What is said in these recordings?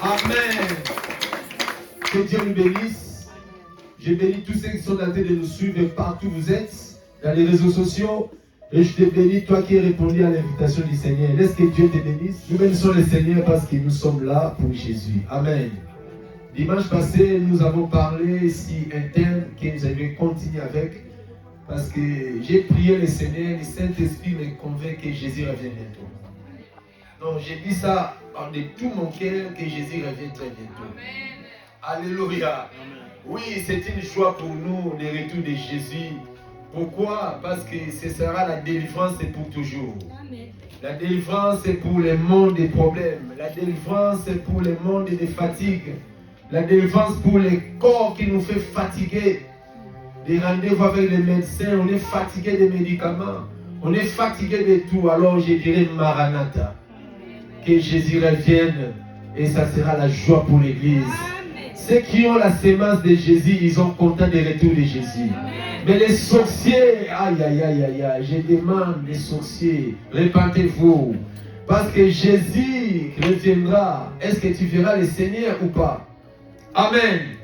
Amen. Que Dieu nous bénisse. Je bénis tous ceux qui sont en train de nous suivre partout où vous êtes, dans les réseaux sociaux. Et je te bénis, toi qui as répondu à l'invitation du Seigneur. Laisse que Dieu te bénisse. Nous bénissons le Seigneur parce que nous sommes là pour Jésus. Amen. Dimanche passé, nous avons parlé ici un thème que nous allons continuer avec. Parce que j'ai prié le Seigneur, le Saint-Esprit me convainc que Jésus revient bientôt. Donc j'ai dit ça de tout mon cœur que Jésus revient très bientôt. Amen. Alléluia. Amen. Oui, c'est une joie pour nous, le retour de Jésus. Pourquoi? Parce que ce sera la délivrance pour toujours. Amen. La délivrance pour le monde des problèmes. La délivrance pour le monde des fatigues. La délivrance pour les corps qui nous fait fatiguer. Des rendez-vous avec les médecins, on est fatigué des médicaments. On est fatigué de tout. Alors je dirais Maranatha. Que Jésus revienne et ça sera la joie pour l'église. Ceux qui ont la sémence de Jésus, ils sont contents du retour de Jésus. Mais les sorciers, aïe aïe aïe aïe aïe, je demande les sorciers, répentez-vous. Parce que Jésus reviendra. Est-ce que tu verras le Seigneur ou pas? Amen.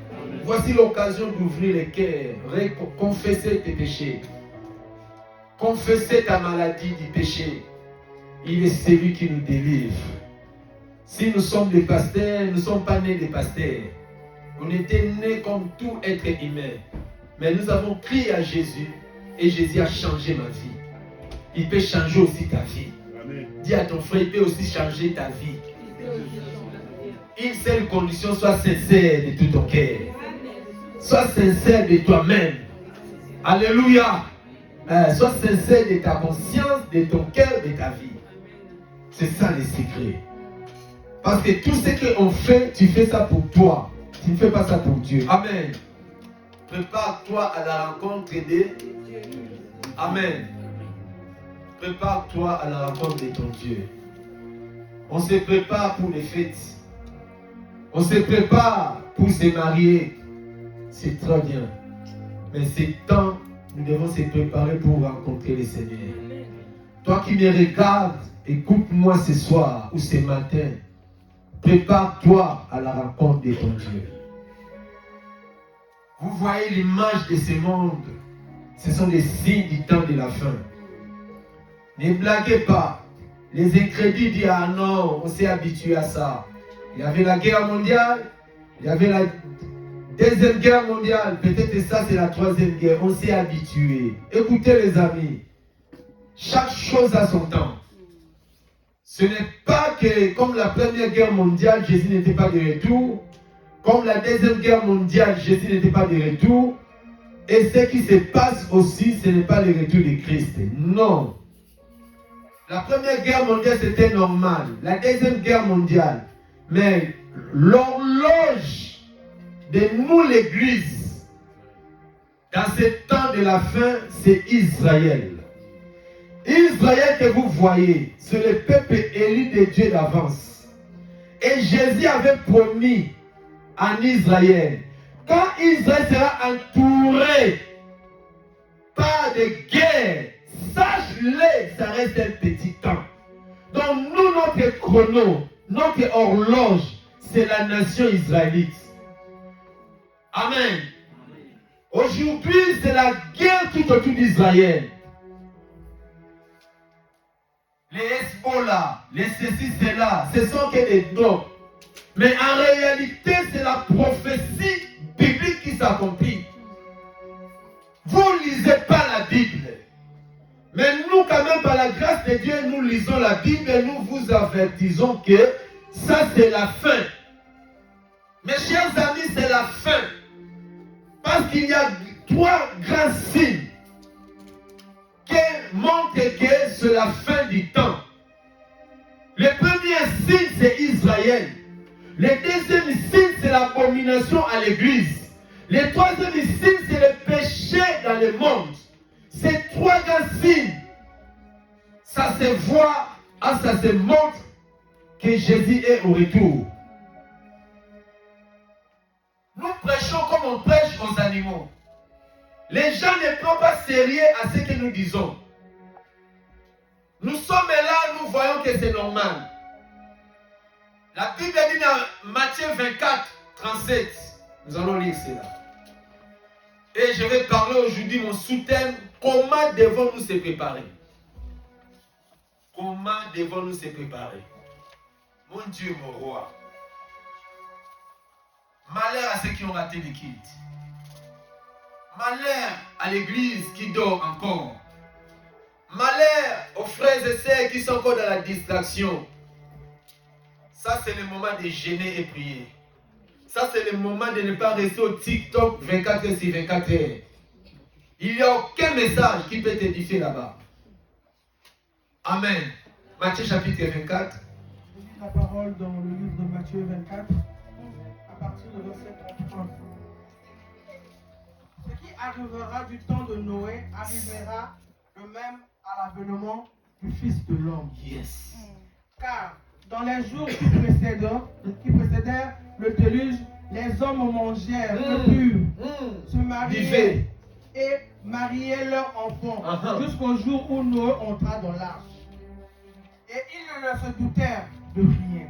Voici l'occasion d'ouvrir le cœur, confesser tes péchés. Confesser ta maladie du péché. Il est celui qui nous délivre. Si nous sommes des pasteurs, nous ne sommes pas nés des pasteurs. On était nés comme tout être humain. Mais nous avons crié à Jésus et Jésus a changé ma vie. Il peut changer aussi ta vie. Amen. Dis à ton frère, il peut aussi changer ta vie. Une seule condition, sois sincère de tout ton cœur. Sois sincère de toi-même. Alléluia. Sois sincère de ta conscience, de ton cœur, de ta vie. C'est ça le secret. Parce que tout ce qu'on fait, tu fais ça pour toi. Tu ne fais pas ça pour Dieu. Amen. Prépare-toi à la rencontre de Dieu. Amen. Prépare-toi à la rencontre de ton Dieu. On se prépare pour les fêtes. On se prépare pour se marier. C'est très bien. Mais c'est temps, nous devons se préparer pour rencontrer le Seigneur. Toi qui me regardes, écoute-moi ce soir ou ce matin. Prépare-toi à la rencontre de ton Dieu. Vous voyez l'image de ce monde. Ce sont les signes du temps de la fin. Ne blaguez pas. Les incrédules disent, ah non, on s'est habitué à ça. Il y avait la guerre mondiale, il y avait la deuxième guerre mondiale. Peut-être ça c'est la troisième guerre. On s'est habitué. Écoutez les amis. Chaque chose a son temps. Ce n'est pas que comme la première guerre mondiale, Jésus n'était pas de retour. Comme la deuxième guerre mondiale, Jésus n'était pas de retour. Et ce qui se passe aussi, ce n'est pas le retour de Christ. Non. La première guerre mondiale, c'était normal. La deuxième guerre mondiale. Mais l'horloge de nous, l'Église, dans ce temps de la fin, c'est Israël. Israël que vous voyez, c'est le peuple élu de Dieu d'avance. Et Jésus avait promis en Israël, quand Israël sera entouré par des guerres, sache-le, ça reste un petit temps. Donc nous, notre chrono, notre horloge, c'est la nation israélite. Amen. Aujourd'hui, c'est la guerre tout autour d'Israël. Les Hezbollah, les ceci, cela, ce sont que des noms. Mais en réalité, c'est la prophétie biblique qui s'accomplit. Vous ne lisez pas la Bible. Mais nous, quand même, par la grâce de Dieu, nous lisons la Bible et nous vous avertissons que ça, c'est la fin. Mes chers amis, c'est la fin. Parce qu'il y a trois grands signes qui montrent que c'est la fin du temps. Le premier signe, c'est Israël. Le deuxième signe, c'est l'abomination à l'église. Le troisième signe, c'est le péché dans le monde. Ces trois grands signes, ça se voit, ça se montre que Jésus est au retour. Nous prêchons comme on prêche aux animaux. Les gens ne prennent pas sérieux à ce que nous disons. Nous sommes là, nous voyons que c'est normal. La Bible dit dans Matthieu 24, 37. Nous allons lire cela. Et je vais parler aujourd'hui mon sous-thème. Comment devons-nous se préparer? Comment devons-nous se préparer? Mon Dieu, mon roi. Malheur à ceux qui ont raté le kit. Malheur à l'église qui dort encore. Malheur aux frères et sœurs qui sont encore dans la distraction. Ça, c'est le moment de gêner et prier. Ça, c'est le moment de ne pas rester au TikTok 24 heures sur 24 heures. Il n'y a aucun message qui peut t'édifier là-bas. Amen. Matthieu chapitre 24. Je lis la parole dans le livre de Matthieu 24, à partir de verset 30. Ce qui arrivera du temps de Noé arrivera de même à l'avènement du Fils de l'homme. Yes. Car dans les jours qui précédèrent le déluge, les hommes mangèrent, burent, se mariaient et mariaient leurs enfants jusqu'au jour où Noé entra dans l'arche. Et ils ne se doutèrent de rien,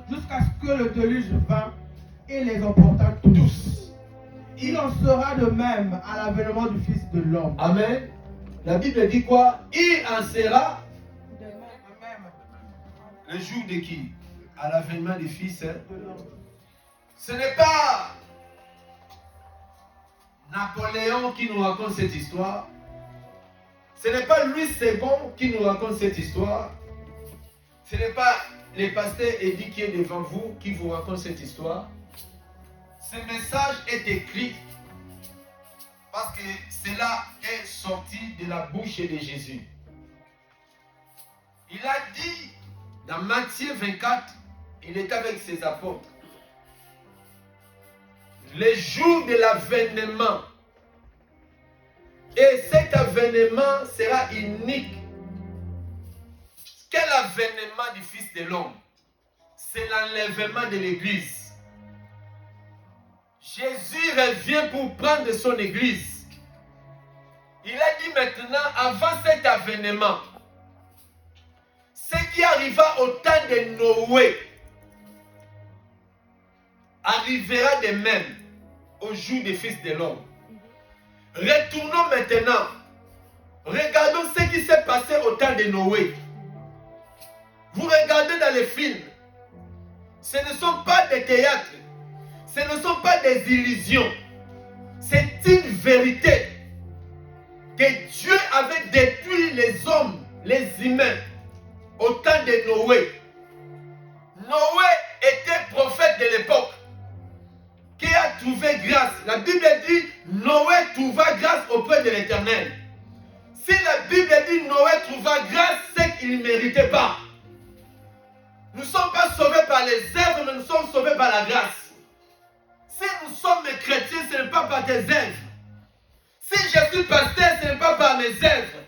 jusqu'à ce que le déluge vint et les emporta tous. Il en sera de même à l'avènement du Fils de l'homme. Amen. La Bible dit quoi? Il en sera De même. le jour de qui? À l'avènement du Fils. De l'homme. Ce n'est pas Napoléon qui nous raconte cette histoire. Ce n'est pas Louis II qui nous raconte cette histoire. Ce n'est pas le pasteur Eddy qui est devant vous qui vous raconte cette histoire. Ce message est écrit parce que cela est sorti de la bouche de Jésus. Il a dit dans Matthieu 24, il est avec ses apôtres. Le jour de l'avènement. Et cet avènement sera unique. Quel avènement du Fils de l'homme? C'est l'enlèvement de l'Église. Jésus revient pour prendre son Église. Il a dit maintenant, avant cet avènement, ce qui arriva au temps de Noé arrivera de même au jour du Fils de l'homme. Retournons maintenant. Regardons ce qui s'est passé au temps de Noé. Vous regardez dans les films. Ce ne sont pas des théâtres. Ce ne sont pas des illusions. C'est une vérité. Que Dieu avait détruit les hommes, les humains, au temps de Noé. Noé était prophète de l'époque. Qui a trouvé grâce. La Bible dit Noé trouva grâce auprès de l'Éternel. Si la Bible dit Noé trouva grâce, c'est qu'il ne méritait pas. Nous ne sommes pas sauvés par les œuvres, mais nous sommes sauvés par la grâce. Si nous sommes chrétiens, ce n'est pas par tes œuvres. Si je suis pasteur, ce n'est pas par mes œuvres.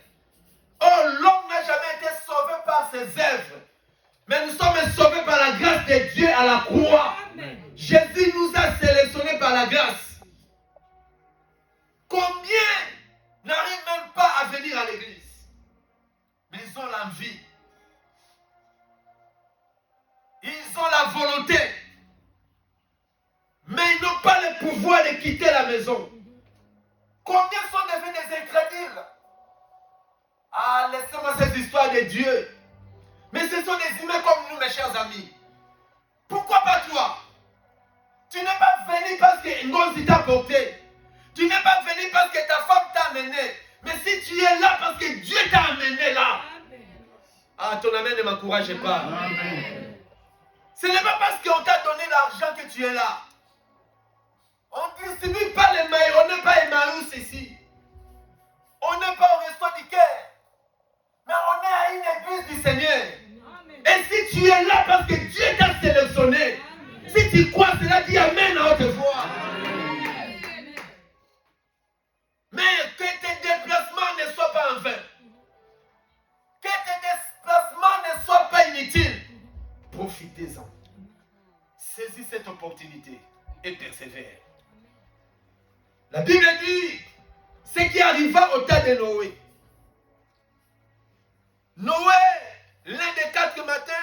Oh, l'homme n'a jamais été sauvé par ses œuvres. Mais nous sommes sauvés par la grâce de Dieu à la croix. Amen. Jésus nous a sélectionnés par la grâce. Combien n'arrivent même pas à venir à l'église? Mais ils ont l'envie. Ils ont la volonté. Mais ils n'ont pas le pouvoir de quitter la maison. Combien sont devenus des incrédules? Ah, laissez-moi cette histoire de Dieu. Mais ce sont des humains comme nous, mes chers amis. Pourquoi pas toi? Tu n'es pas venu parce que Ngozi t'a porté. Tu n'es pas venu parce que ta femme t'a amené. Mais si tu es là parce que Dieu t'a amené là. Ah, ton amen ne m'encourage pas. Amen. Ce n'est pas parce qu'on t'a donné l'argent que tu es là. On ne distribue pas les maillots, on n'est pas Emmaüs ici. On n'est pas au resto du cœur. Mais on est à une église du Seigneur. Amen. Et si tu es là parce que Dieu t'a sélectionné, amen. Si tu crois cela, dis Amen à haute voix. Amen. Mais que tes déplacements ne soient pas en vain. Que tes déplacements ne soient pas inutiles. Profitez-en. Saisis cette opportunité et persévère. La Bible dit ce qui arriva au temps de Noé. Noé, l'un des 4 matins,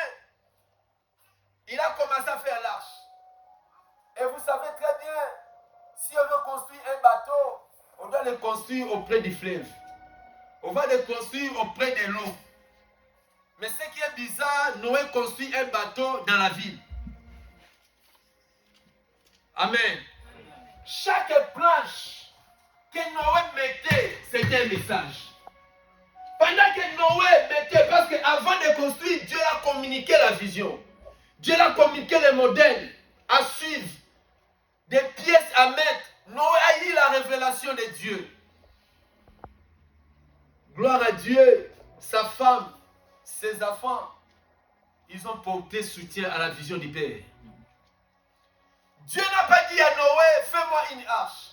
il a commencé faire l'arche. Et vous savez très bien, si on veut construire un bateau, on doit le construire auprès du fleuve. On va le construire auprès de l'eau. Mais ce qui est bizarre, Noé construit un bateau dans la ville. Amen. Chaque planche que Noé mettait, c'était un message. Pendant que Noé mettait, parce qu'avant de construire, Dieu a communiqué la vision. Dieu a communiqué le modèle à suivre, des pièces à mettre. Noé a eu la révélation de Dieu. Gloire à Dieu, sa femme, ses enfants, ils ont porté soutien à la vision du Père. Dieu n'a pas dit à Noé, fais-moi une arche.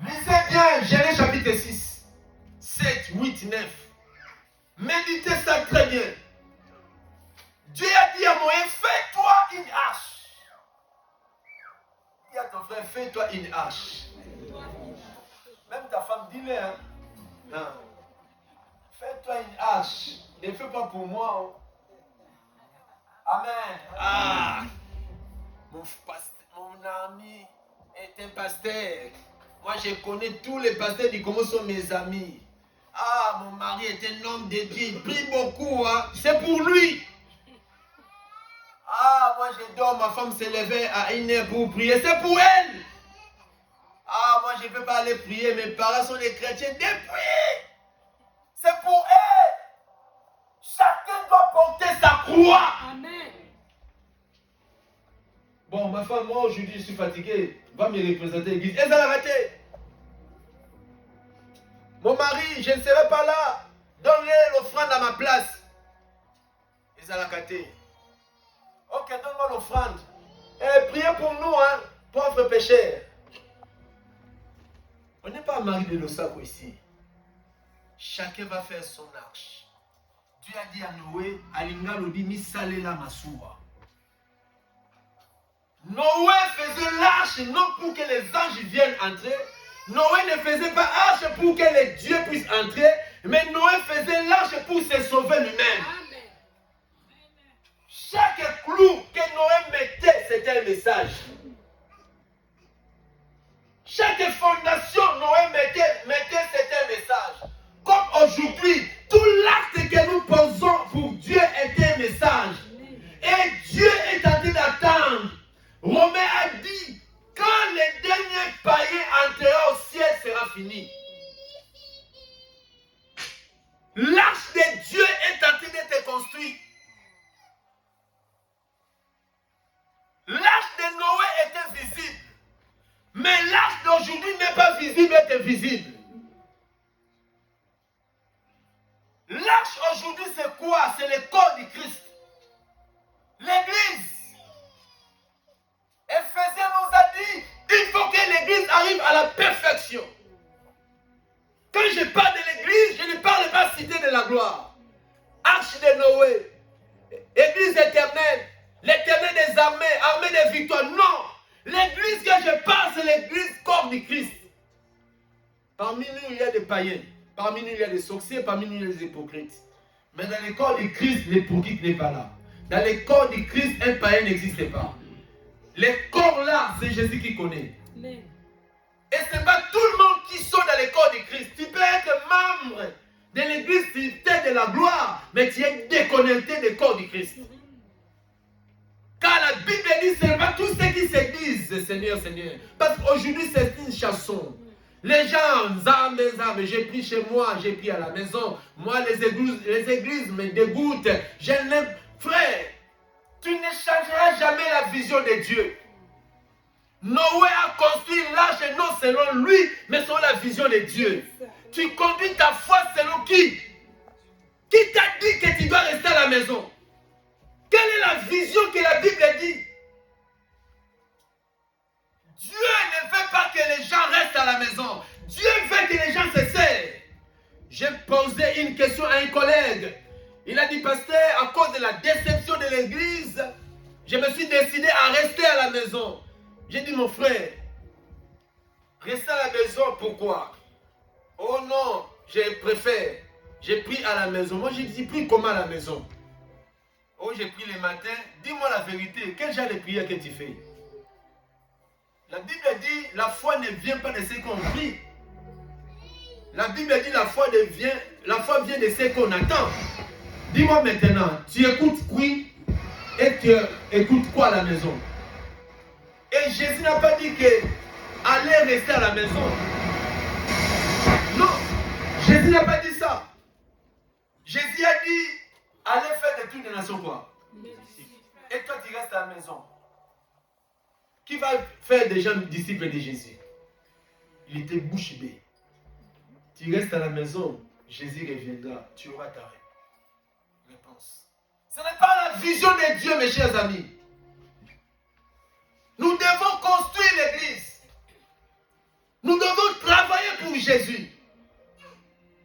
Lisez bien Genèse chapitre 6, 7, 8, 9. Méditez ça très bien. Dieu a dit à Moïse, fais-toi une arche. Dis à ton frère, fais-toi une arche. Même ta femme, dis-le. Hein? Non. Fais-toi une arche. Ne fais pas pour moi. Amen. Ah. Mon ami est un pasteur. Moi, je connais tous les pasteurs du Congo sont mes amis. Ah, mon mari est un homme de Dieu. Il prie beaucoup. Hein? C'est pour lui. Ah, moi, je dors. Ma femme s'est levée à 1h pour prier. C'est pour elle. Ah, moi, je ne peux pas aller prier. Mes parents sont des chrétiens. Depuis. C'est pour elle. Chacun doit porter sa croix. Amen. Bon, ma femme, moi, aujourd'hui, je suis fatigué. Va me représenter l'église. Elle a arrêté. Mon mari, je ne serai pas là. Donne-le l'offrande à ma place. Ils ont arrêté. Ok, donne-moi l'offrande. Et priez pour nous, hein, pauvres pécheurs. On n'est pas marié de l'Osako ici. Chacun va faire son arche. Dieu a dit à Noé, Alinga lodi misale la masua. Noé faisait l'arche non pour que les anges viennent entrer. Noé ne faisait pas arche pour que les dieux puissent entrer. Mais Noé faisait l'arche pour se sauver lui-même. Chaque clou que Noé mettait, c'était un message. Chaque fondation Noé mettait, c'était un message. Comme aujourd'hui, tout l'acte que nous posons pour Dieu est un message. Et Dieu est en train d'attendre. Romain a dit, quand les derniers païens entreront au ciel, sera fini. L'arche de Dieu est en train d'être construite. L'arche de Noé était visible. Mais l'arche d'aujourd'hui n'est pas visible, est invisible. L'arche aujourd'hui, c'est quoi? C'est le corps du Christ. L'église. Éphésiens nous a dit, il faut que l'église arrive à la perfection. Quand je parle de l'église, je ne parle pas cité de la gloire. Arche de Noé. Église éternelle. L'éternel des armées, armée des victoires. Non. L'église que je parle, c'est l'église corps du Christ. Parmi nous, il y a des païens. Parmi nous, il y a des sorciers. Parmi nous, il y a des hypocrites. Mais dans le corps du Christ, l'hypocrite n'est pas là. Dans le corps du Christ, un païen n'existe pas. Le corps là, c'est Jésus qui connaît. Amen. Et ce n'est pas tout le monde qui sont dans le corps du Christ. Tu peux être membre de l'église, tu es de la gloire, mais tu es déconnecté du corps du Christ. Car la Bible dit, ce n'est pas tous ceux qui se disent Seigneur, Seigneur. Parce qu'aujourd'hui, c'est une chanson. Les gens, j'ai pris chez moi, j'ai pris à la maison. Moi, les églises me dégoûtent. Je n'aime, frère, tu ne changeras jamais la vision de Dieu. Noé a construit l'arche non selon lui, mais selon la vision de Dieu. Tu conduis ta foi selon qui? Qui t'a dit que tu dois rester à la maison? Quelle est la vision que la Bible dit? Dieu ne veut pas que les gens restent à la maison. Dieu veut que les gens se servent. J'ai posé une question à un collègue. Il a dit, pasteur, à cause de la déception de l'église, je me suis décidé à rester à la maison. J'ai dit, mon frère, rester à la maison, pourquoi? Oh non, je préfère. J'ai pris à la maison. Moi, j'ai dit, pris comment à la maison? Oh, j'ai pris le matin. Dis-moi la vérité. Quel genre de prière que tu fais? La Bible dit, la foi ne vient pas de ce qu'on prie. La Bible dit, la foi vient de ce qu'on attend. Dis-moi maintenant, tu écoutes qui et tu écoutes quoi à la maison? Et Jésus n'a pas dit que allez rester à la maison. Non, Jésus n'a pas dit ça. Jésus a dit, allez faire des trucs de nation quoi. Et toi tu restes à la maison. Qui va faire des gens disciples de Jésus? Il était bouche bée. Tu restes à la maison, Jésus reviendra, tu auras ta réponse. Ce n'est pas la vision de Dieu, mes chers amis. Nous devons construire l'église. Nous devons travailler pour Jésus.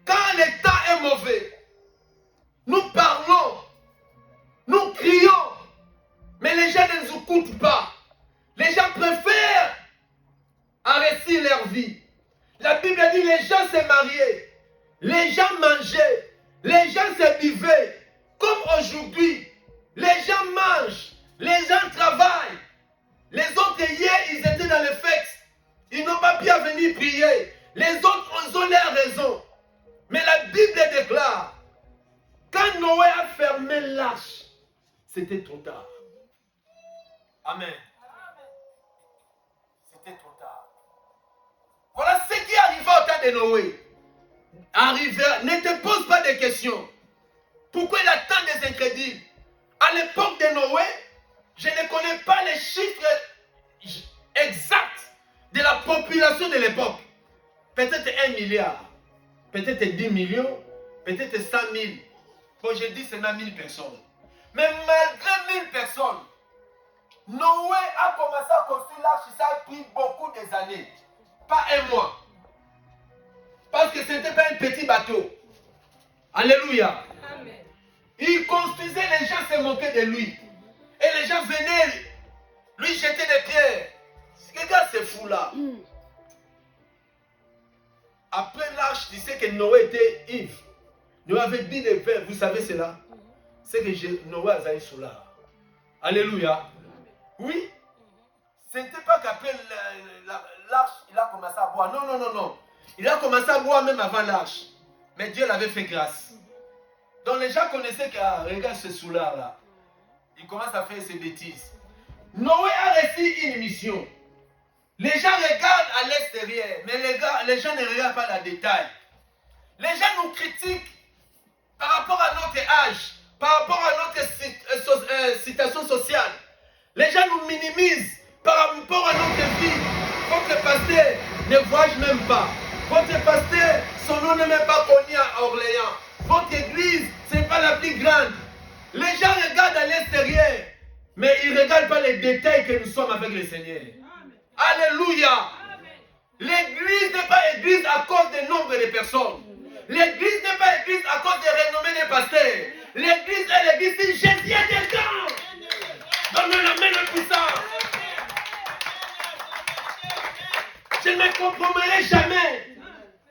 Quand le temps est mauvais, nous parlons, nous crions, mais les gens ne nous écoutent pas. Les gens préfèrent arrêter leur vie. La Bible dit les gens se mariaient, les gens mangeaient, les gens se buvaient. Comme aujourd'hui, les gens mangent, les gens travaillent. Les autres hier, ils étaient dans les fêtes. Ils n'ont pas bien venir prier. Les autres ont leur raison. Mais la Bible déclare, quand Noé a fermé l'arche, c'était trop tard. Amen. C'était trop tard. Voilà ce qui arriva au temps de Noé. Ne te pose pas de questions. Pourquoi il a tant des incrédules? À l'époque de Noé, je ne connais pas les chiffres exacts de la population de l'époque. Peut-être 1 milliard, peut-être 10 millions, peut-être 100 000. Bon, je dis seulement 1000 personnes. Mais malgré 1000 personnes, Noé a commencé à construire l'arche. Ça a pris beaucoup d'années. Pas un mois. Parce que ce n'était pas un petit bateau. Alléluia. Amen. Il construisait, les gens se moquaient de lui. Et les gens venaient lui jeter des pierres. Regarde ce fou-là. Après l'arche, tu sais que Noé était ivre. Noé avait bu des verres. Vous savez cela? C'est que Noé a eu cela. Alléluia. Oui. Ce n'était pas qu'après l'arche, il a commencé à boire. Non, non, non, non. Il a commencé à boire même avant l'arche. Mais Dieu l'avait fait grâce. Donc les gens connaissaient que, regarde ce soulard là. Il commence à faire ses bêtises. Noé a reçu une mission. Les gens regardent à l'extérieur, mais les gens ne regardent pas le détail. Les gens nous critiquent par rapport à notre âge, par rapport à notre situation sociale. Les gens nous minimisent par rapport à notre vie. Votre pasteur ne voyage même pas. Votre pasteur, son nom n'est même pas connu à Orléans. Votre église, ce n'est pas la plus grande. Les gens regardent à l'extérieur, mais ils ne regardent pas les détails que nous sommes avec le Seigneur. Amen. Alléluia. L'église n'est pas église à cause du nombre de personnes. L'église n'est pas église à cause des renommées des pasteurs. L'église est l'église si Jésus est dedans. Donne-moi la main de puissance. Je ne me compromettrai jamais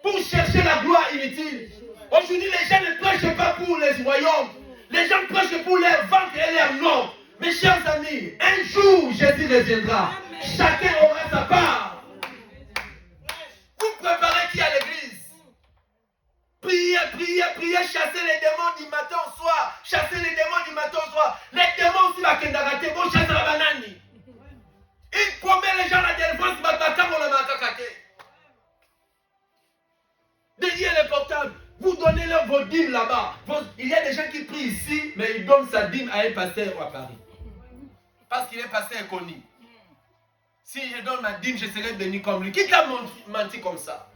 pour chercher la gloire inutile. Aujourd'hui, les gens ne prêchent pas pour les royaumes. Les gens prêchent pour leur ventre et leur nom. Mes chers amis, un jour Jésus reviendra. Chacun aura sa part. Vous préparez qui à l'église? Priez, priez, priez, chassez les démons du matin au soir. Chassez les démons du matin au soir. Les démons aussi va kendagate, bon chasse la banane. Il promet les gens la délivrance, derrière les portables, vous donnez leur vos dîmes là-bas. Il y a des gens qui prient ici, mais ils donnent sa dîme à un pasteur à Paris. Parce qu'il est pasteur inconnu. Si je donne ma dîme, je serai béni comme lui. Qui t'a menti comme ça?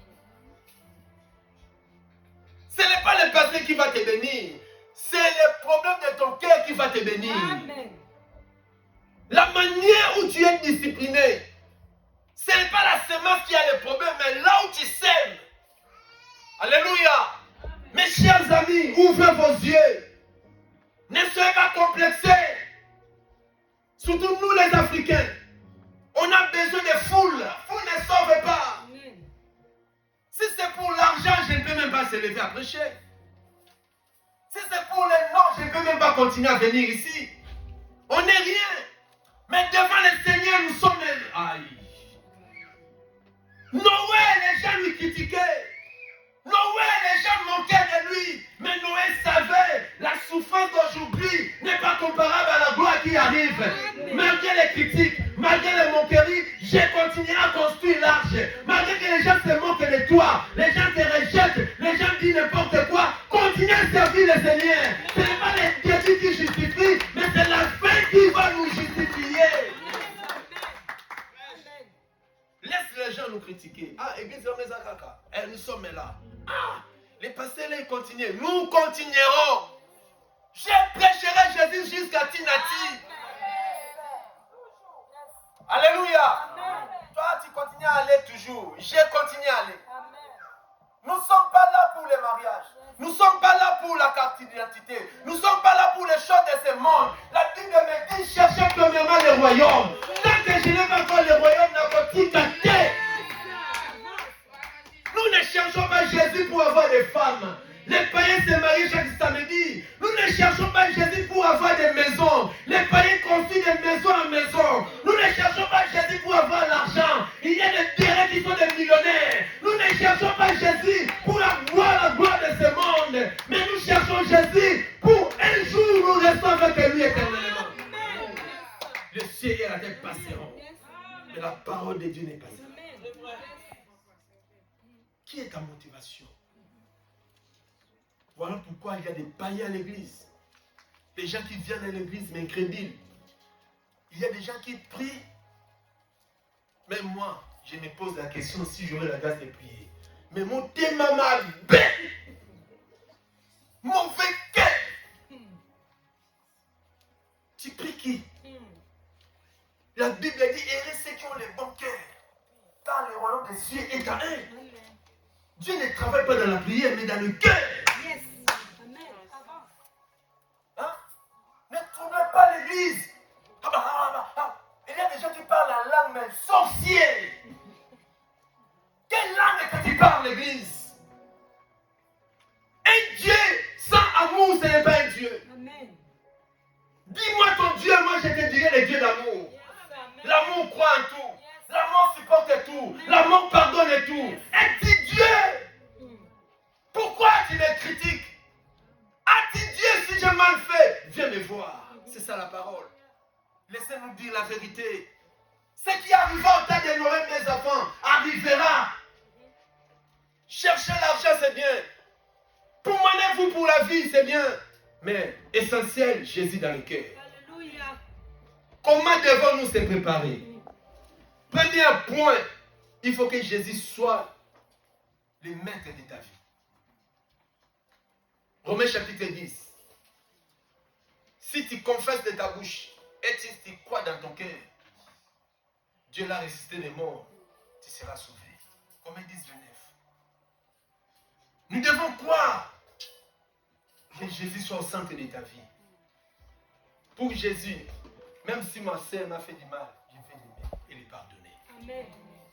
Ce n'est pas le pasteur qui va te bénir. C'est le problème de ton cœur qui va te bénir. Amen. La manière où tu es discipliné, ce n'est pas la semence qui a le problème, mais là où tu sèmes. Alléluia. Amen. Mes chers amis, ouvrez vos yeux. Ne soyez pas complexés. Surtout nous les Africains. On a besoin de foule. La foule ne sauve pas. Amen. Si c'est pour l'argent, je ne peux même pas se lever à prêcher. Si c'est pour les noms, je ne peux même pas continuer à venir ici. On n'est rien. Mais devant le Seigneur, nous sommes... Aïe. Noé, les gens lui critiquaient. Noé, les gens manquaient de lui. Mais Noé savait, la souffrance d'aujourd'hui n'est pas comparable à la gloire qui arrive. Malgré les critiques, malgré les moqueries, j'ai continué à construire l'arche. Malgré que les gens se moquent de toi, les gens te rejettent, les gens disent n'importe quoi, continue à servir le Seigneur. Ce n'est pas les début qui justifient, mais c'est la fin qui va nous justifier. Laisse les gens nous critiquer. Ah, église Omezakaka, nous sommes là. Ah, les pasteurs là, ils continuent. Nous continuerons. Je prêcherai Jésus jusqu'à Tinati. Alléluia. Toi, tu continues à aller toujours. Je continue à aller. Nous ne sommes pas là pour les mariages. Nous ne sommes pas là pour la carte d'identité. Nous ne sommes pas là pour les choses de ce monde. La Bible me dit, cherchez premièrement le royaume. Tant que je n'ai pas fait le royaume, n'a pas tout gâté. Nous ne cherchons pas Jésus pour avoir des femmes. Les païens se marient chaque samedi. Nous ne cherchons pas Jésus pour avoir des maisons. Les païens construisent des maisons en maison. Nous ne cherchons pas Jésus pour avoir l'argent. Il y a des terrains qui sont des millionnaires. Nous ne cherchons pas Jésus pour avoir la gloire de ce monde. Mais nous cherchons Jésus pour un jour nous restons avec lui éternellement. Le ciel et la terre passeront. Mais la parole de Dieu n'est pas passée. Qui est ta motivation? Voilà pourquoi il y a des païens à l'église. Des gens qui viennent à l'église, mais incrédules. Il y a des gens qui prient. Même moi, je me pose la question si j'aurais la grâce de prier. Mais mon thème m'a bête. Mauvais cœur. Tu pries qui? La Bible dit, errez ceux qui ont les bons cœurs. Car le royaume des cieux est à eux. Dieu ne travaille pas dans la prière, mais dans le cœur. Yes. Amen. Hein? Ne troublez pas l'église. Il y a des gens qui parlent en langue, mais sorcière. Quelle langue est-ce que tu parles, l'église? Un Dieu sans amour, ce n'est pas un Dieu. Amen. Dis-moi ton Dieu, moi je te dirai le Dieu d'amour. Yes. L'amour croit en tout. L'amour supporte tout. L'amour pardonne tout. Un petit Dieu. Pourquoi tu me critiques? Un petit Dieu, si j'ai mal fait, viens me voir. C'est ça la parole. Laissez-nous dire la vérité. Ce qui arrivera au temps de Noé, mes enfants, arrivera. Chercher l'argent, c'est bien. Poumanez-vous pour la vie, c'est bien. Mais essentiel, Jésus dans le cœur. Alléluia. Comment devons-nous se préparer? Premier point, il faut que Jésus soit le maître de ta vie. Romains chapitre 10. Si tu confesses de ta bouche et si tu crois dans ton cœur, Dieu l'a ressuscité des morts, tu seras sauvé. Romains 10, 29. Nous devons croire que Jésus soit au centre de ta vie. Pour Jésus, même si ma sœur m'a fait du mal, je vais l'aimer et lui pardonner. Amen.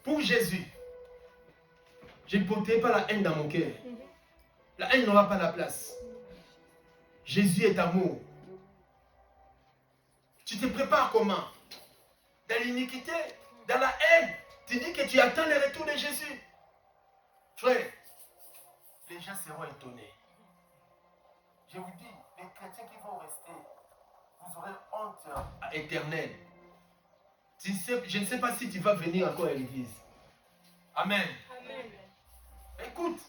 Pour Jésus, je ne porterai pas la haine dans mon cœur. La haine n'aura pas la place. Jésus est amour. Tu te prépares comment? Dans l'iniquité, dans la haine. Tu dis que tu attends le retour de Jésus. Frère, les gens seront étonnés. Je vous dis, les chrétiens qui vont rester, vous aurez honte éternelle. Je ne sais pas si tu vas venir encore à l'église. Amen. Amen. Écoute,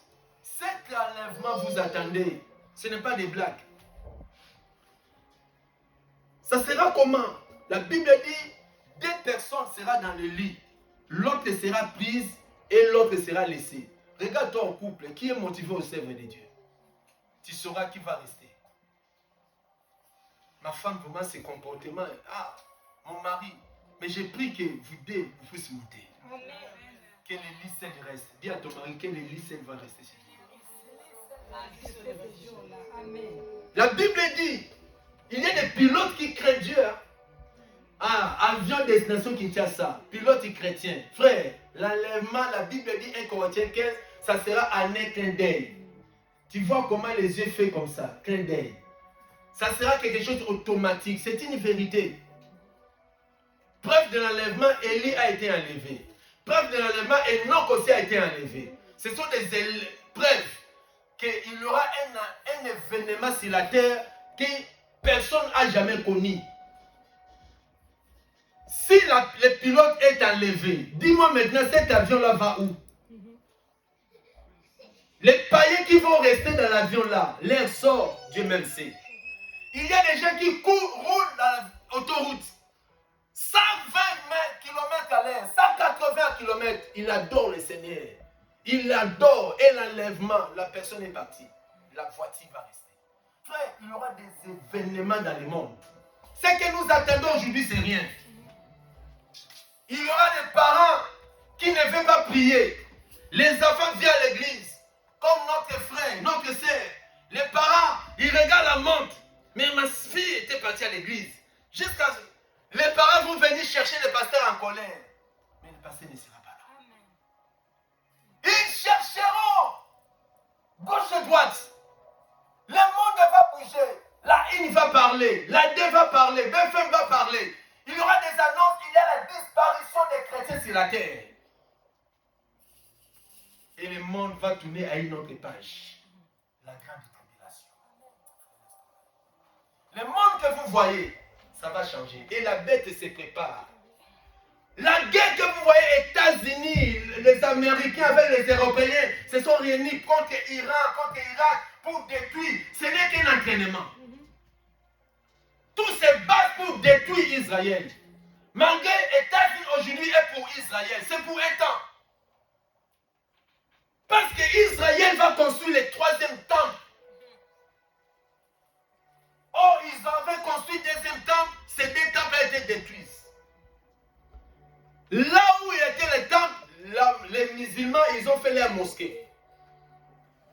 cet enlèvement vous attendez, ce n'est pas des blagues. Ça sera comment? La Bible dit, deux personnes seront dans le lit. L'autre sera prise et l'autre sera laissée. Regarde-toi au couple, qui est motivé au service de Dieu? Tu sauras qui va rester. Ma femme, vraiment, ses comportements. Ah, mon mari. Mais j'ai pris que vous deux, vous puissiez monter. Amen. Que le lit seul reste. Dis à ton mari que le lit seul va rester chez lui. Amen. La Bible dit, il y a des pilotes qui craignent Dieu. Hein? Ah, avion destination qui tient ça. Pilote chrétien. Frère, l'enlèvement, la Bible dit 1 Corinthiens 15, ça sera un clin d'œil. Tu vois comment les yeux fait comme ça, clin d'œil. Ça sera quelque chose d'automatique. C'est une vérité. Preuve de l'enlèvement, Élie a été enlevé. Preuve de l'enlèvement, Enoch aussi a été enlevé. Ce sont des preuves qu'il y aura un événement sur la terre que personne n'a jamais connu. Si le pilote est enlevé, dis-moi maintenant, cet avion-là va où? Les païens qui vont rester dans l'avion-là, l'air sort, Dieu même sait. Il y a des gens qui roulent dans l'autoroute. 120 km à l'heure, 180 km. Il adore le Seigneur. Il adore. Et l'enlèvement, la personne est partie. La voiture va rester. Frère, il y aura des événements dans le monde. Ce que nous attendons aujourd'hui, c'est rien. Il y aura des parents qui ne veulent pas prier. Les enfants viennent à l'église. Comme notre frère, notre sœur. Les parents, ils regardent la montre. Mais ma fille était partie à l'église. Jusqu'à ce... Les parents vont venir chercher le pasteur en colère. Mais le pasteur ne sera pas là. Ils chercheront gauche et droite. Le monde va bouger. La une va parler. La deux va parler. BFM va parler. Il y aura des annonces. Il y a la disparition des chrétiens sur la terre. Et le monde va tourner à une autre page. La grande tribulation. Le monde que vous voyez, ça va changer. Et la bête se prépare. La guerre que vous voyez, États-Unis, les Américains avec les Européens se sont réunis contre Iran, contre Irak pour détruire. Ce n'est qu'un entraînement. Tout se bat pour détruire Israël. Malgré États-Unis aujourd'hui est pour Israël. C'est pour un temps. Parce qu'Israël va construire le troisième temple. Oh, ils avaient construit le deuxième temple, ces deux temples ont été détruits. Là où il était le temple, les musulmans, ils ont fait leur mosquée.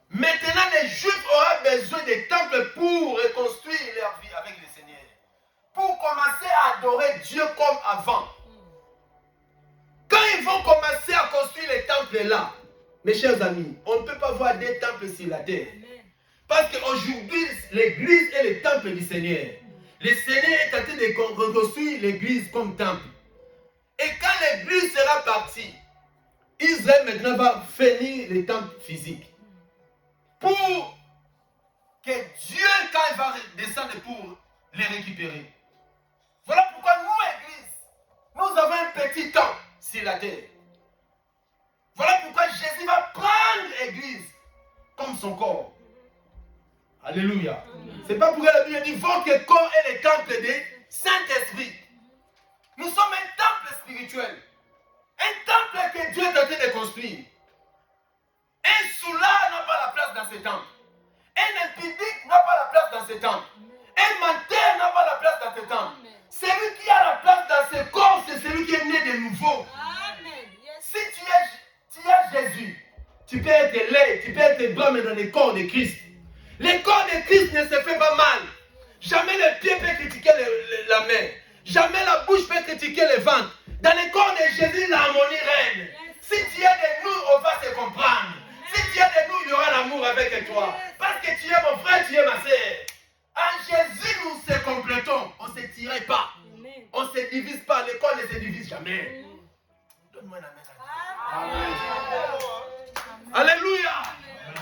Maintenant, les Juifs auront besoin des temples pour reconstruire leur vie avec le Seigneur. Pour commencer à adorer Dieu comme avant. Quand ils vont commencer à construire les temples là, mes chers amis, on ne peut pas voir des temples sur la terre. Parce qu'aujourd'hui, l'église est le temple du Seigneur. Le Seigneur est en train de reconstruire l'église comme temple. Et quand l'église sera partie, Israël maintenant va finir le temple physique. Pour que Dieu, quand il va descendre pour les récupérer. Voilà pourquoi nous, église, nous avons un petit temple sur la terre. Voilà pourquoi Jésus va prendre l'église comme son corps. Alléluia. C'est pas pourquoi la Bible dit votre corps est le temple du Saint-Esprit. Nous sommes un temple spirituel. Un temple que Dieu est en train de construire. Un soulard n'a pas la place dans ce temple. Un impudique n'a pas la place dans ce temple. Un menteur n'a pas la place dans ce temple. Celui qui a la place dans ce corps, c'est celui qui est né de nouveau. Si tu es Jésus, tu peux être laid, tu peux être blanc, mais dans le corps de Christ. Le corps de Christ ne se fait pas mal. Jamais le pied peut critiquer la main. Jamais la bouche peut critiquer le ventre. Dans le corps de Jésus, l'harmonie règne. Si tu es de nous, on va se comprendre. Si tu es de nous, il y aura l'amour avec toi. Parce que tu es mon frère, tu es ma sœur. En Jésus, nous se complétons. On ne se tire pas. On ne se divise pas. Le corps ne se divise jamais. Donne-moi la main. Amen. Alléluia.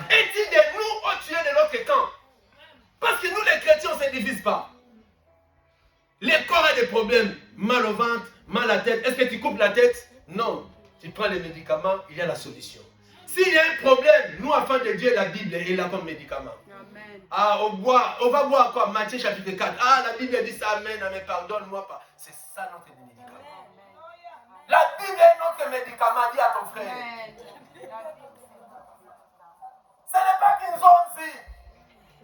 Es-tu de nous ou tu es de l'autre camp? Parce que nous, les chrétiens, on ne se divise pas. Le corps a des problèmes. Mal au ventre, mal à la tête. Est-ce que tu coupes la tête? Non. Tu prends les médicaments, il y a la solution. S'il y a un problème, nous, enfants de Dieu, la Bible est là comme médicament. Amen. Ah, on va boire quoi? Matthieu chapitre 4. Ah, la Bible dit ça, amen, mais pardonne-moi pas. C'est ça notre médicament. Amen. La Bible est notre médicament, dis à ton frère. Amen. Ce n'est pas qu'ils ont dit.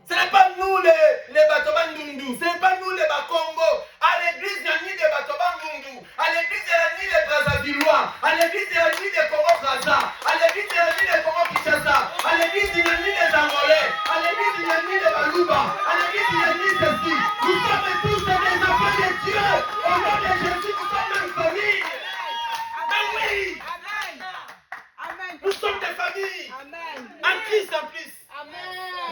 Ce n'est pas nous les Batoban Dundu. Ce n'est pas nous les Bakongo. À l'église, il y a ni les Batoban Dundu. À l'église, il y a ni les Brazzavillois. À l'église, il y a ni les Congo Braza. À l'église, il y a ni les Congo Kinshasa. À l'église, il y a ni les Angolais. À l'église, il y a ni les Baluba. À l'église, il y a ni ceci. Nous sommes tous des enfants de Dieu. Au nom de Jésus, nous sommes une famille. Mais oui. Amen. Nous sommes des familles. Amen. En Christ en plus. Amen.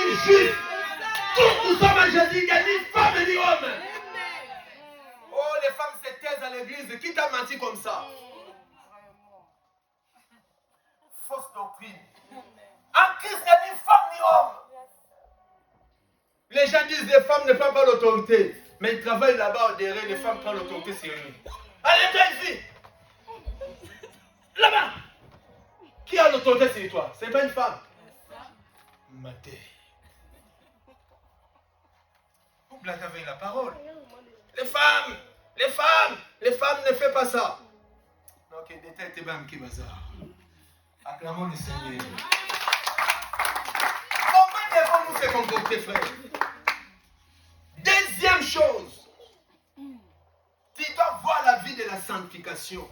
ni juif. Tous nous sommes en Jésus, il n'y a ni femme ni homme. Oh, les femmes se taisent à l'église. Qui t'a menti comme ça? Fausse doctrine. En Christ, il n'y a ni femme ni homme. Les gens disent que les femmes ne prennent pas l'autorité. Mais ils travaillent là-bas au derrière, les femmes prennent l'autorité sur eux. Allez, toi ici. Là-bas. Qui a l'autorité sur toi? Ce n'est pas une femme. Maté. Vous blaguez avec la parole. Les femmes ne font pas ça. Donc, détectez bien qui bazar. Acclamons le Seigneur. Comment devons-nous se comporter, frère? Deuxième chose, tu dois voir la vie de la sanctification.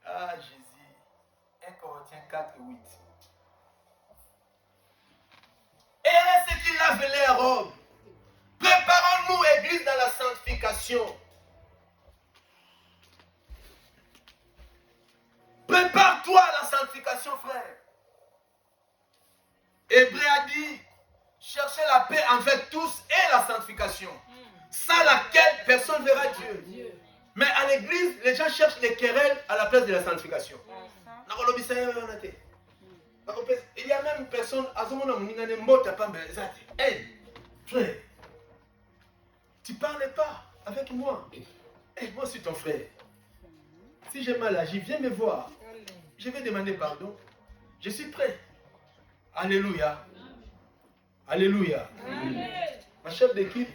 Ah, Jésus. 1 Corinthiens 4, 8. Et ce qu'il lave les robes. Préparons-nous, Église, dans la sanctification. Prépare-toi à la sanctification, frère. Hébreu a dit, cherchez la paix avec tous et la sanctification, sans laquelle personne ne verra Dieu. Mais à l'église, les gens cherchent les querelles à la place de la sanctification. Il y a même personne, hey, frère, tu ne parles pas avec moi. Hey, moi, je suis ton frère. Si j'ai mal agi, viens me voir. Je vais demander pardon. Je suis prêt. Alléluia. Alléluia. Amen. Ma chef d'équipe,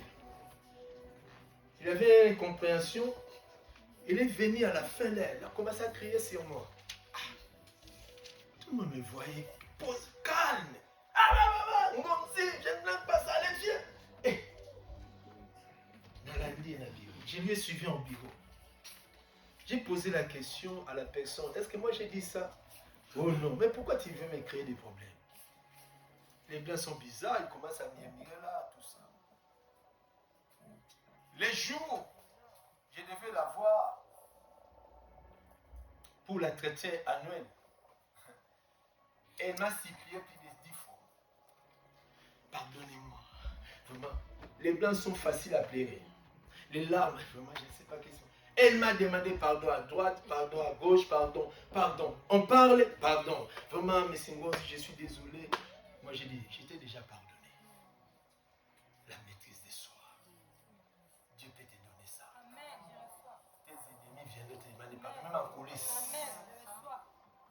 il avait une compréhension. Il est venu à la fin là, il a commencé à crier sur moi. Ah, tout le monde me voyait, pose calme. Ah, moi aussi, je n'aime pas ça, les vieux. Eh, je lui ai suivi en bureau. J'ai posé la question à la personne, est-ce que moi j'ai dit ça? Oh non, mais pourquoi tu veux me créer des problèmes? Les blancs sont bizarres, ils commencent à murmurer là, tout ça. Les jours, je devais la voir pour la traiter annuelle. Elle m'a supplié plus de 10 fois. Pardonnez-moi. Vraiment, les blancs sont faciles à pleurer. Les larmes, vraiment, je ne sais pas qu'est-ce que c'est. Elle m'a demandé pardon à droite, pardon à gauche, pardon, pardon. On parle, pardon. Vraiment, mes singles, je suis désolé. Moi, j'ai dit, j'étais déjà pardonné. La maîtrise de soi. Dieu peut te donner ça. Tes ennemis viennent de te demander pardon, même en coulisses.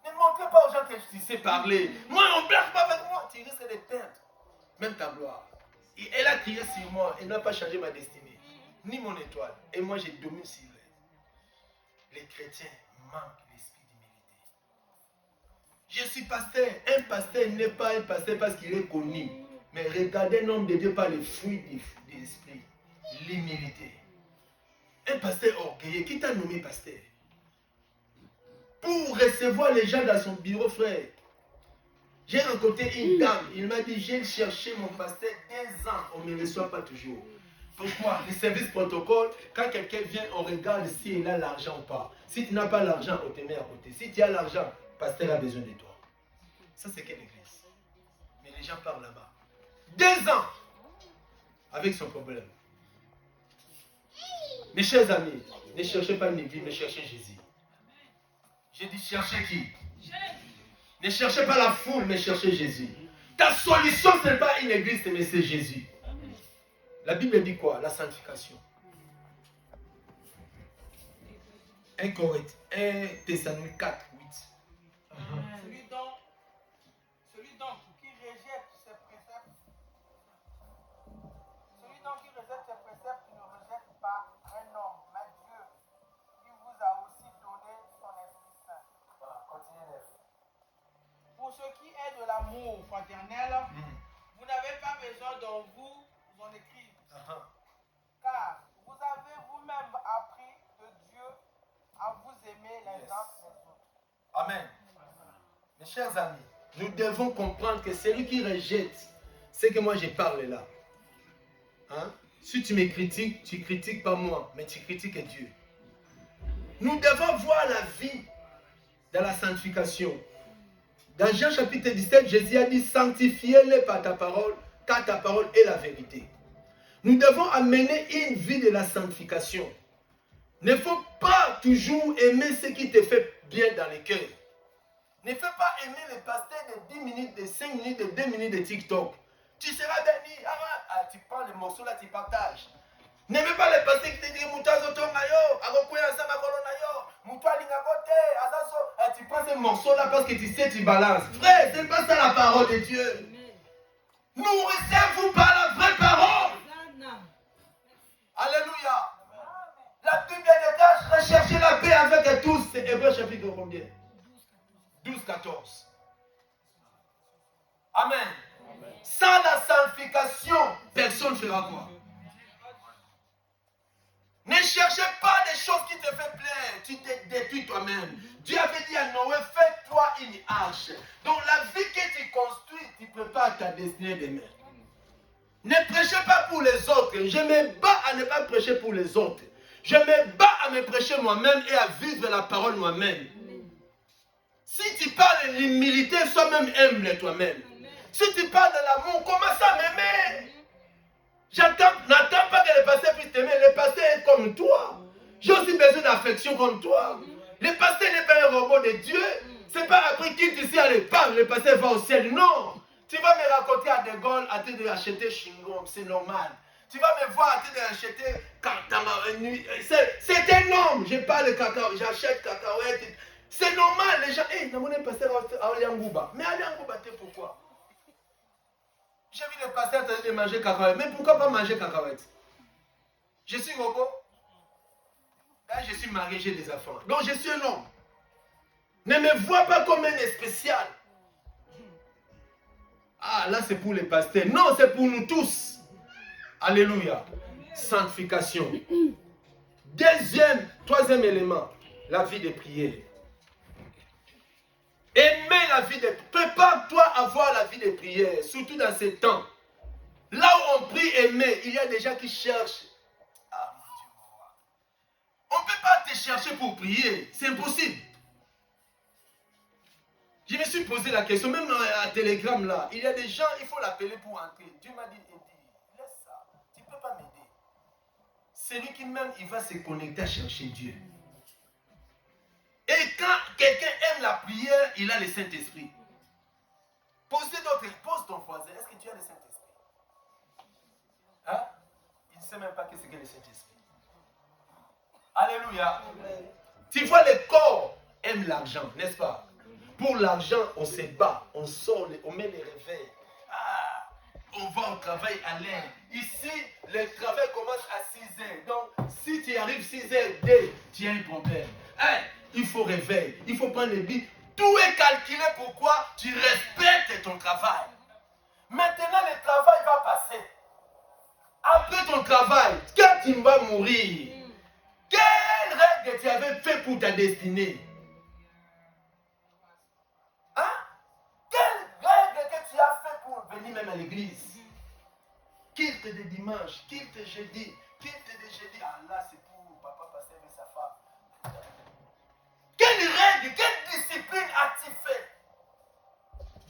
Ne montrez pas aux gens que tu sais parler. Moi, on ne blague pas avec moi. Tu risques de perdre. Même ta gloire. Et elle a crié sur moi. Elle n'a pas changé ma destinée. Ni mon étoile. Et moi, j'ai domine sur elle. Les chrétiens manquent l'esprit d'humilité. Je suis pasteur. Un pasteur n'est pas un pasteur parce qu'il est connu. Mais regardez l'homme de Dieu par les fruits de l'esprit. L'humilité. Un pasteur orgueilleux. Qui t'a nommé pasteur? Pour recevoir les gens dans son bureau, frère. J'ai rencontré une dame. Il m'a dit, j'ai cherché mon pasteur 15 ans. On ne me reçoit pas toujours. Pourquoi? Le service protocole, quand quelqu'un vient, on regarde s'il a l'argent ou pas. Si tu n'as pas l'argent, on te met à côté. Si tu as l'argent, le pasteur a besoin de toi. Ça, c'est quelle église? Mais les gens parlent là-bas. 2 ans avec son problème. Mes chers amis, ne cherchez pas une église, mais cherchez Jésus. J'ai dit cherchez qui? Ne cherchez pas la foule, mais cherchez Jésus. Ta solution, ce n'est pas une église, mais c'est Jésus. La Bible dit quoi? La sanctification. 1 Thessaloniciens 4, 8. Celui donc qui rejette ses préceptes, ne rejette pas un homme, mais Dieu, qui vous a aussi donné son Esprit Saint. Voilà, continuez. Pour ce qui est de l'amour fraternel, vous n'avez pas besoin d'en vous en écrire. Car vous avez vous-même appris de Dieu à vous aimer les uns les autres. Amen. Mes chers amis, nous devons comprendre que celui qui rejette ce que moi je parle là. Hein? Si tu me critiques, tu ne critiques pas moi, mais tu critiques Dieu. Nous devons voir la vie dans la sanctification. Dans Jean chapitre 17, Jésus a dit, sanctifiez-les par ta parole, car ta parole est la vérité. Nous devons amener une vie de la sanctification. Ne faut pas toujours aimer ce qui te fait bien dans le cœur. Ne fais pas aimer les pasteurs de 10 minutes, de 5 minutes, de 2 minutes de TikTok. Tu seras béni. Tu prends les morceaux là, tu partages. N'aimez pas les pasteurs qui te disent tu prends ces morceaux là parce que tu sais tu balances. Frère, c'est pas ça la parole de Dieu. Nourrissez-vous par la vraie parole. Alléluia. La Bible dégage, recherchez la paix avec tous. C'est Hébreux chapitre combien? 12, 14. Amen. Sans la sanctification, personne ne fera quoi? Ne cherchez pas des choses qui te font plaisir. Tu te détruis toi-même. Dieu avait dit à Noé, fais-toi une arche. Donc la vie que tu construis, tu prépares ta destinée demain. Ne prêchez pas pour les autres. Je me bats à ne pas prêcher pour les autres. Je me bats à me prêcher moi-même et à vivre la parole moi-même. Si tu parles de l'humilité, soi-même aime toi-même. Si tu parles de l'amour, commence à m'aimer. N'attends pas que le pasteur puisse t'aimer. Le pasteur est comme toi. J'ai aussi besoin d'affection comme toi. Le pasteur n'est pas un robot de Dieu. Ce n'est pas après qu'il te dit allez, parle, le pasteur va au ciel. Non. Tu vas me raconter à De Gaulle à te d'acheter chewing-gum. C'est normal. Tu vas me voir à te d'acheter c'est un homme. Je parle de cacao. J'achète cacahuètes. C'est normal. Les gens, hey, non, mon pasteur à Oliangouba. Mais Oliangouba, pourquoi? J'ai vu le pasteur en train de manger cacahuètes. Mais pourquoi pas manger cacahuètes? Je suis robot. Là, je suis marié, j'ai des enfants. Donc, je suis un homme. Ne me vois pas comme un spécial. Ah, là, c'est pour les pasteurs. Non, c'est pour nous tous. Alléluia. Sanctification. Troisième élément, la vie de prière. Aimer la vie de prière. Prépare-toi à avoir la vie de prière, surtout dans ces temps. Là où on prie aimer, il y a des gens qui cherchent. Ah mon Dieu, on ne peut pas te chercher pour prier, c'est impossible. Je me suis posé la question, même à Telegram là, il y a des gens, il faut l'appeler pour entrer. Dieu m'a dit, laisse ça, tu ne peux pas m'aider. C'est lui qui même, il va se connecter à chercher Dieu. Et quand quelqu'un aime la prière, il a le Saint-Esprit. Pose ton voisin, est-ce que tu as le Saint-Esprit? Hein? Il ne sait même pas ce qu'est le Saint-Esprit. Alléluia. Tu vois, le corps aime l'argent, n'est-ce pas? Pour l'argent, on se bat, on sort, on met les réveils. Ah, on va au travail à l'heure. Ici, le travail commence à 6 heures. Donc, si tu arrives 6 heures, tu as un problème. Hein? Il faut réveiller, il faut prendre les billes. Tout est calculé pourquoi tu respectes ton travail. Maintenant, le travail va passer. Après ton travail, quand tu vas mourir, quelle règle tu avais fait pour ta destinée? Hein? Quelle règle que tu as fait pour venir même à l'église? Culte de dimanche, culte jeudi, culte de jeudi. Ah là, c'est pour papa passer avec sa femme. Quelle règle, quelle discipline as-tu fait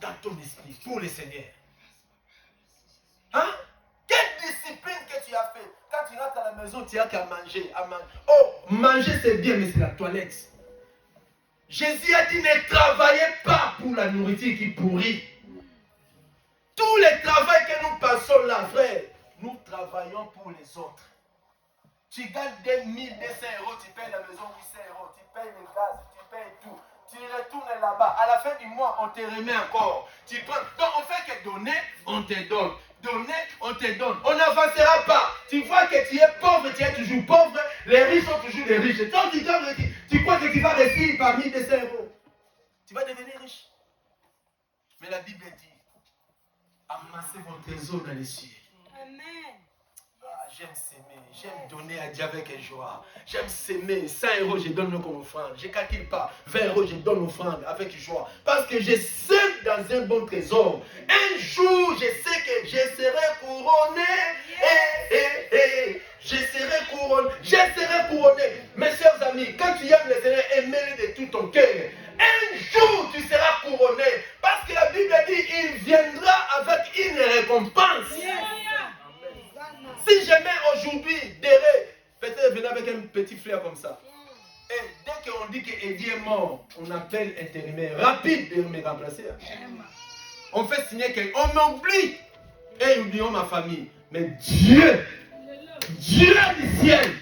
dans ton esprit pour le Seigneur? Hein? Quelle discipline que tu as fait? Quand tu rentres à la maison, tu n'as qu'à manger, Oh, manger c'est bien, mais c'est la toilette. Jésus a dit, ne travaillez pas pour la nourriture qui pourrit. Tout le travail que nous passons là, frère, nous travaillons pour les autres. Tu gagnes 2200 euros, tu payes la maison 800 euros, tu payes le gaz, tu payes tout. Tu retournes là-bas. À la fin du mois, on te remet encore. Tu prends. Donc, on fait que donner, on te donne. Donner, on te donne. On n'avancera pas. Tu vois que tu es pauvre, tu es toujours pauvre. Les riches sont toujours les riches. Donc, tu crois que tu vas rester parmi 200 euros. Tu vas devenir riche. Mais la Bible dit, amassez vos trésors dans les cieux. Amen. J'aime s'aimer, j'aime donner à Dieu avec joie. J'aime s'aimer. 100 euros, je donne comme offrande. Je ne calcule pas. 20 euros, je donne offrande avec joie. Parce que je sais dans un bon trésor. Un jour, je sais que je serai couronné. Je serai couronné. Je serai couronné. Mes chers amis, quand tu aimes le Seigneur, aimez-le de tout ton cœur. Un jour, tu seras couronné. mort, on appelle intérimaire rapide de me remplacer. On fait signer quelqu'un, on m'oublie. Et oublions ma famille. Mais Dieu du ciel,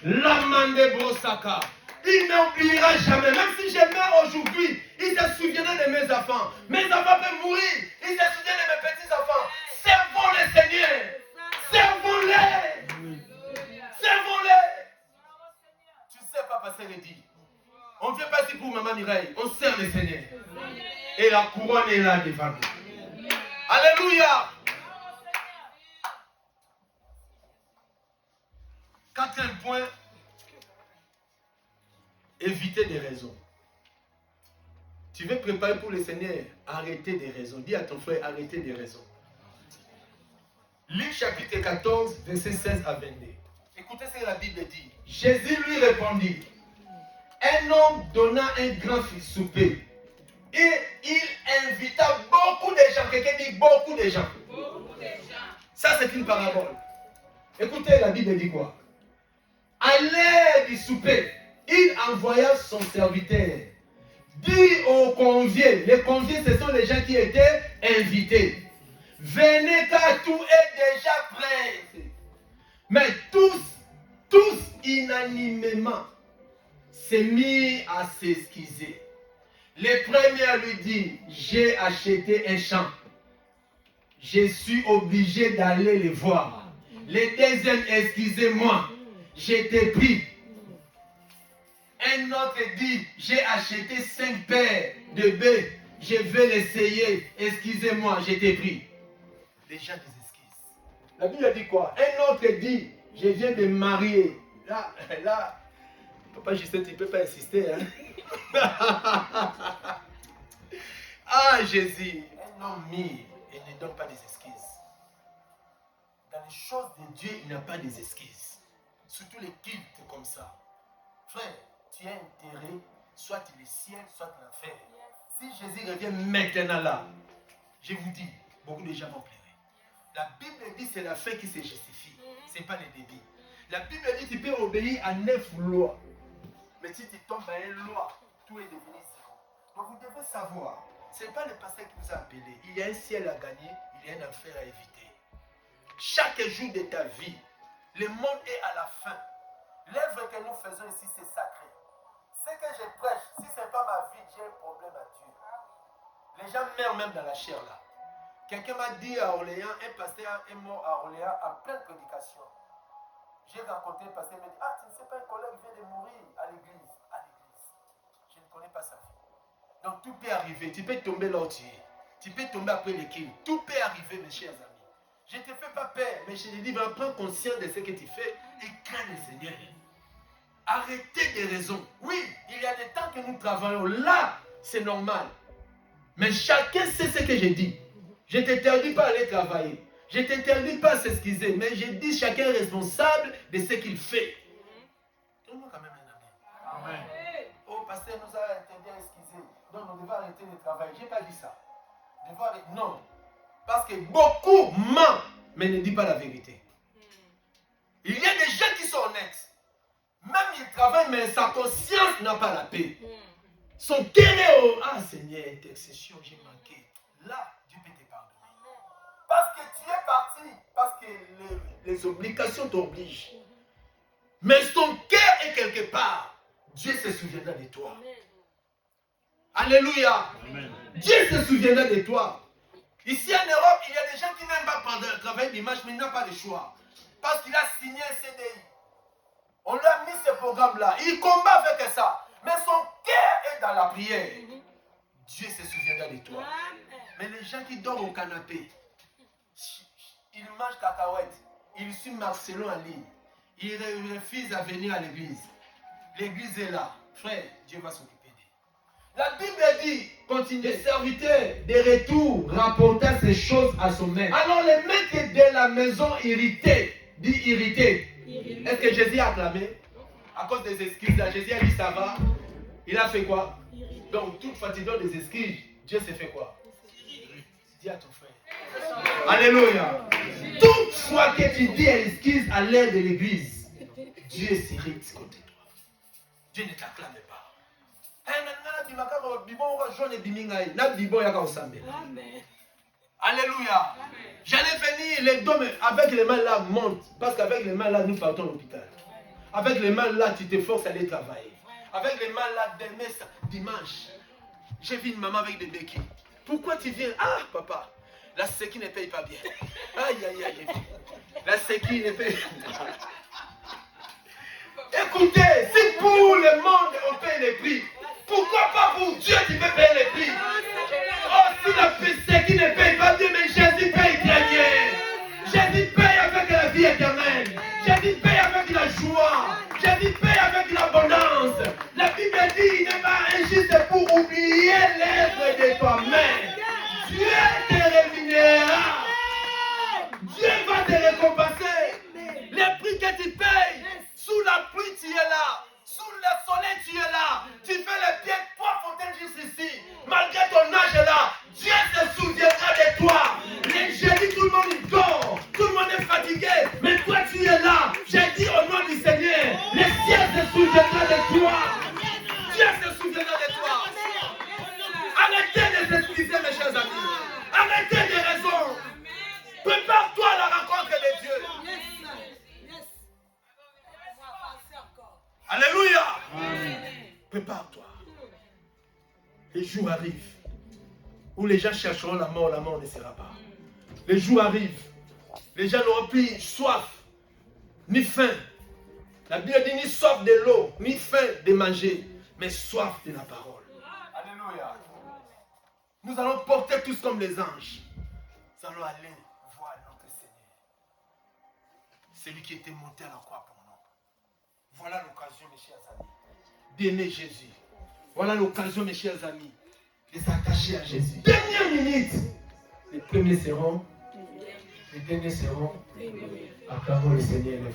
l'amande Brosaka, il ne m'oubliera jamais. Même si je meurs aujourd'hui, il se souviendra de mes enfants. Mes enfants peuvent mourir, il se souvient de mes petits-enfants. Servons-les, Seigneur. Servons-les. Servons-les. Tu sais, Papa Sérédi, on ne vient pas ici pour Maman Mireille, on sert le Seigneur. Et la couronne est là devant nous. Alléluia. Quatrième point, éviter des raisons. Tu veux préparer pour le Seigneur, arrêtez des raisons. Dis à ton frère, arrêtez des raisons. Luc chapitre 14, versets 16 à 22. Écoutez ce que la Bible dit. Jésus lui répondit, un homme donna un grand souper. Et il invita beaucoup de gens. Quelqu'un dit beaucoup de gens. Ça, c'est une parabole. Écoutez, la Bible dit quoi? À l'heure du souper, il envoya son serviteur. Dit aux conviés, les conviés, ce sont les gens qui étaient invités. Venez car tout est déjà prêt. Mais tous unanimement, s'est mis à s'excuser. Le premier lui dit, j'ai acheté un champ. Je suis obligé d'aller le voir. Le deuxième, excusez-moi, j'étais pris. Un autre dit, j'ai acheté 5 paires de bœufs. Je vais l'essayer. Excusez-moi, j'étais pris. Les gens des excuses. La Bible dit quoi? Un autre dit, je viens de me marier. Là, Papa Justin, tu ne peux pas insister. Hein? Ah, Jésus, un homme mis et ne donne pas des excuses. Dans les choses de Dieu, il n'y a pas des excuses. Surtout les cultes comme ça. Frère, tu as intérêt, soit le ciel, soit l'enfer. Si Jésus revient maintenant là, je vous dis, beaucoup de gens vont pleurer. La Bible dit c'est la fin qui se justifie. Ce n'est pas le débit. La Bible dit tu peux obéir à 9 lois. Mais si tu tombes à une loi, tout est devenu zéro. Donc vous devez savoir, ce n'est pas le pasteur qui vous a appelé. Il y a un ciel à gagner, il y a un enfer à éviter. Chaque jour de ta vie, le monde est à la fin. L'œuvre que nous faisons ici, c'est sacré. Ce que je prêche, si ce n'est pas ma vie, j'ai un problème à Dieu. Les gens meurent même dans la chair là. Quelqu'un m'a dit à Orléans, un pasteur est mort à Orléans en pleine prédication. J'ai rencontré un pasteur, il m'a dit, ah, tu ne sais pas, un collègue vient de mourir à l'église. À l'église. Je ne connais pas sa vie. Donc tout peut arriver. Tu peux tomber là où tu es. Tu peux tomber après l'équipe. Tout peut arriver, mes chers amis. Je ne te fais pas peur, mais je te dis, prends conscience de ce que tu fais et crains le Seigneur. Arrêtez des raisons. Oui, il y a des temps que nous travaillons. Là, c'est normal. Mais chacun sait ce que j'ai dit. Je ne t'interdis pas d'aller travailler. Je ne t'interdis pas de s'excuser. Mais je dis chacun est responsable de ce qu'il fait. Donne-moi quand même un amen. Amen. Oh, pasteur nous a interdit à excuser. Donc on devait arrêter de travailler. Je n'ai pas dit ça. Non. Parce que beaucoup mentent, mais ne disent pas la vérité. Il y a des gens qui sont honnêtes. Même ils travaillent, mais sa conscience n'a pas la paix. Son cœur est au... Ah Seigneur, intercession, j'ai manqué. Là, Dieu peut te pardonner. Parce que tu es parti, parce que les obligations t'obligent. Mais son cœur est quelque part. Dieu se souviendra de toi. Alléluia. Amen. Dieu se souviendra de toi. Ici en Europe, il y a des gens qui n'aiment pas travailler dimanche, mais ils n'ont pas de choix. Parce qu'il a signé un CDI. On lui a mis ce programme-là. Il combat avec ça. Mais son cœur est dans la prière. Dieu se souviendra de toi. Mais les gens qui dorment au canapé, ils mangent cacahuètes. Ils suivent Marcelo en ligne. Ils refusent à venir à l'église. L'église est là. Frère, Dieu va s'occuper d'eux. La Bible dit, continue, le serviteur de retour rapporta ces choses à son maître. Alors le maître de la maison irrité, dit irrité. Est-ce que Jésus a acclamé? À cause des excuses, là, Jésus a dit ça va. Il a fait quoi? Donc, toute fatigue des excuses, Dieu s'est fait quoi? Dis à ton frère. Alléluia. Toute fois que tu dis excuse à l'heure de l'église, Dieu s'irrite contre toi. Dieu ne t'acclame pas. Un Amen. Alléluia. J'allais venir, les dos avec les mains là montent. Parce qu'avec les mains là, nous partons à l'hôpital. Avec les mains là, tu te forces à aller travailler. Avec les mains là, demain, dimanche, j'ai vu une maman avec des béquilles. Pourquoi tu viens? Ah, papa, la sécu ne paye pas bien. Aïe, aïe, aïe. La sécu ne paye pas. Écoutez, si pour le monde on paye les prix, pourquoi pas pour Dieu tu peux payer les prix? Oh, si la sécu ne paye pas bien, mais Jésus paye très bien. Jésus paye avec la vie éternelle. Jésus paye avec la joie. Jésus paye avec l'abondance. La Bible dit, il n'est pas injuste pour oublier l'œuvre de ta main. Dieu te rémunérera. Dieu va te récompenser. Les prix que tu payes, sous la pluie tu es là. Sous le soleil tu es là. Tu fais les pieds de 3 fontaines juste ici. Malgré ton âge là, Dieu se souviendra de toi. Les jeudis, tout le monde dort. Tout le monde est fatigué. Mais toi tu es là. J'ai dit au nom du Seigneur, le ciel se souviendra de toi. Dieu se souviendra de toi. Arrêtez de s'excuser mes chers amis. Arrêtez de raison. Prépare-toi à la rencontre de Dieu. Alléluia. Prépare-toi. Les jours arrivent où les gens chercheront la mort ne sera pas. Les jours arrivent. Les gens n'auront plus soif, ni faim. La Bible dit ni soif de l'eau, ni faim de manger, mais soif de la parole. Alléluia. Nous allons porter tous comme les anges. Nous allons aller voir notre Seigneur. Celui qui était monté à la croix pour nous. Voilà l'occasion, mes chers amis, d'aimer Jésus. Voilà l'occasion, mes chers amis, de s'attacher à Jésus. Dernière minute. Les premiers seront, les derniers seront. Acclamons le Seigneur.